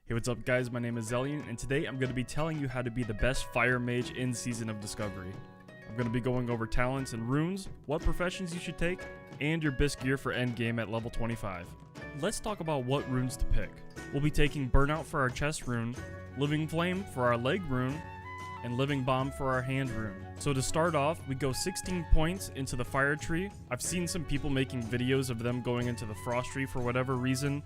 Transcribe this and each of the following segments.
Hey, what's up guys, my name is Zelian, and today I'm going to be telling you how to be the best Fire Mage in Season of Discovery. I'm going to be going over talents and runes, what professions you should take, and your BiS gear for endgame at level 25. Let's talk about what runes to pick. We'll be taking Burnout for our chest rune, Living Flame for our leg rune, and Living Bomb for our hand rune. So to start off, we go 16 points into the fire tree. I've seen some people making videos of them going into the frost tree for whatever reason,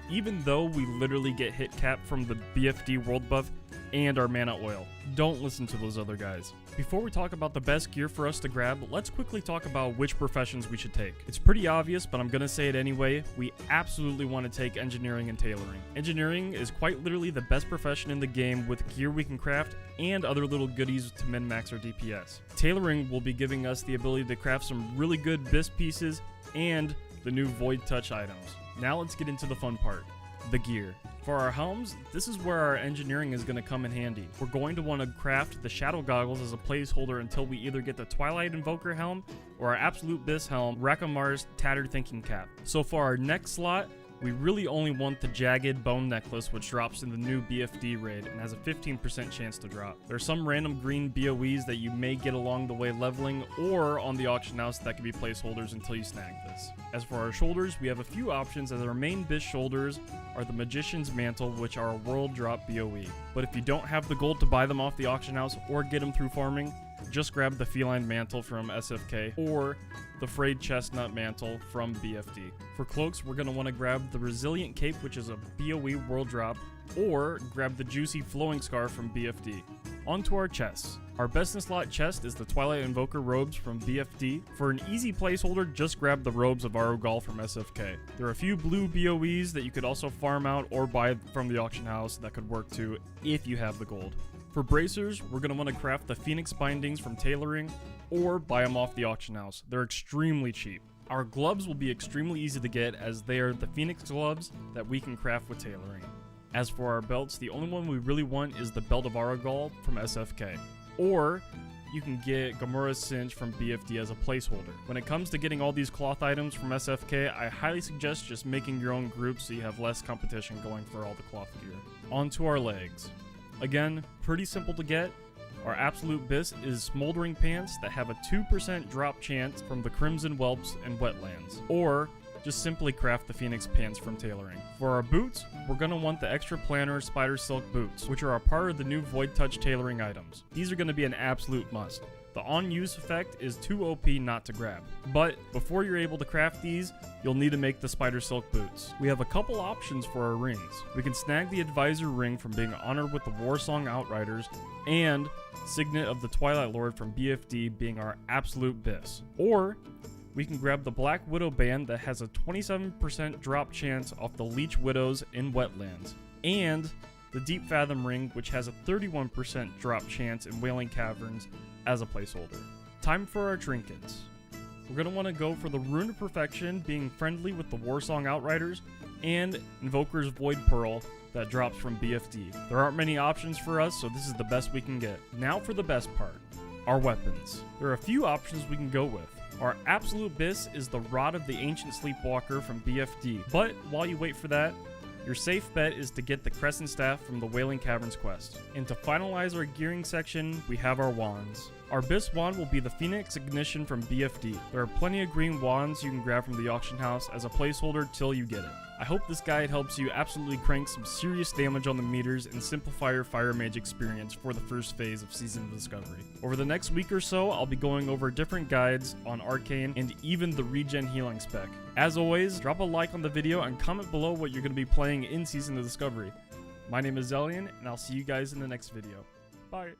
even though we literally get hit cap from the BFD world buff and our mana oil. Don't listen to those other guys. Before we talk about the best gear for us to grab, let's quickly talk about which professions we should take. It's pretty obvious, but I'm gonna say it anyway. We absolutely want to take engineering and tailoring. Engineering is quite literally the best profession in the game with gear we can craft and other little goodies to min-max our DPS. Tailoring will be giving us the ability to craft some really good BiS pieces and the new Void Touch items. Now let's get into the fun part, the gear. For our Helms, this is where our engineering is going to come in handy. We're going to want to craft the Shadow Goggles as a placeholder until we either get the Twilight Invoker Helm or our Absolute BiS Helm, Rakamar's Tattered Thinking Cap. So for our next slot, we really only want the Jagged Bone Necklace, which drops in the new BFD raid and has a 15% chance to drop. There are some random green BOEs that you may get along the way leveling or on the auction house that can be placeholders until you snag this. As for our shoulders, we have a few options, as our main BiS shoulders are the Magician's Mantle, which are a world drop BOE. But if you don't have the gold to buy them off the auction house or get them through farming, just grab the Feline Mantle from SFK or the Frayed Chestnut Mantle from BFD. For cloaks, we're going to want to grab the Resilient Cape, which is a BOE world drop, or grab the Juicy Flowing Scarf from BFD. On to our chests. Our best in slot chest is the Twilight Invoker robes from BFD. For an easy placeholder, just grab the robes of Arugal from SFK. There are a few blue BOEs that you could also farm out or buy from the auction house that could work too if you have the gold. For bracers, we're going to want to craft the Phoenix Bindings from tailoring or buy them off the auction house. They're extremely cheap. Our gloves will be extremely easy to get, as they are the Phoenix gloves that we can craft with tailoring. As for our belts, the only one we really want is the Belt of Arugal from SFK. Or you can get Gamura's Cinch from BFD as a placeholder. When it comes to getting all these cloth items from SFK, I highly suggest just making your own group so you have less competition going for all the cloth gear. On to our legs. Again, pretty simple to get. Our absolute BiS is Smoldering Pants that have a 2% drop chance from the Crimson Whelps and Wetlands, or just simply craft the Phoenix Pants from tailoring. For our boots, we're going to want the Extra Planner Spider Silk Boots, which are a part of the new Void Touch tailoring items. These are going to be an absolute must. The on-use effect is too OP not to grab, but before you're able to craft these, you'll need to make the Spider Silk Boots. We have a couple options for our rings. We can snag the Advisor Ring from being honored with the Warsong Outriders, and Signet of the Twilight Lord from BFD being our absolute BiS. Or we can grab the Black Widow Band that has a 27% drop chance off the Leech Widows in Wetlands, and the Deep Fathom Ring, which has a 31% drop chance in Wailing Caverns as a placeholder. Time for our trinkets. We're going to want to go for the Rune of Perfection, being friendly with the Warsong Outriders, and Invoker's Void Pearl that drops from BFD. There aren't many options for us, so this is the best we can get. Now for the best part, our weapons. There are a few options we can go with. Our absolute BiS is the Rod of the Ancient Sleepwalker from BFD, but while you wait for that, your safe bet is to get the Crescent Staff from the Wailing Caverns quest. And to finalize our gearing section, we have our wands. Our BiS wand will be the Phoenix Ignition from BFD. There are plenty of green wands you can grab from the auction house as a placeholder till you get it. I hope this guide helps you absolutely crank some serious damage on the meters and simplify your Fire Mage experience for the first phase of Season of Discovery. Over the next week or so, I'll be going over different guides on Arcane and even the regen healing spec. As always, drop a like on the video and comment below what you're going to be playing in Season of Discovery. My name is Zelian, and I'll see you guys in the next video. Bye!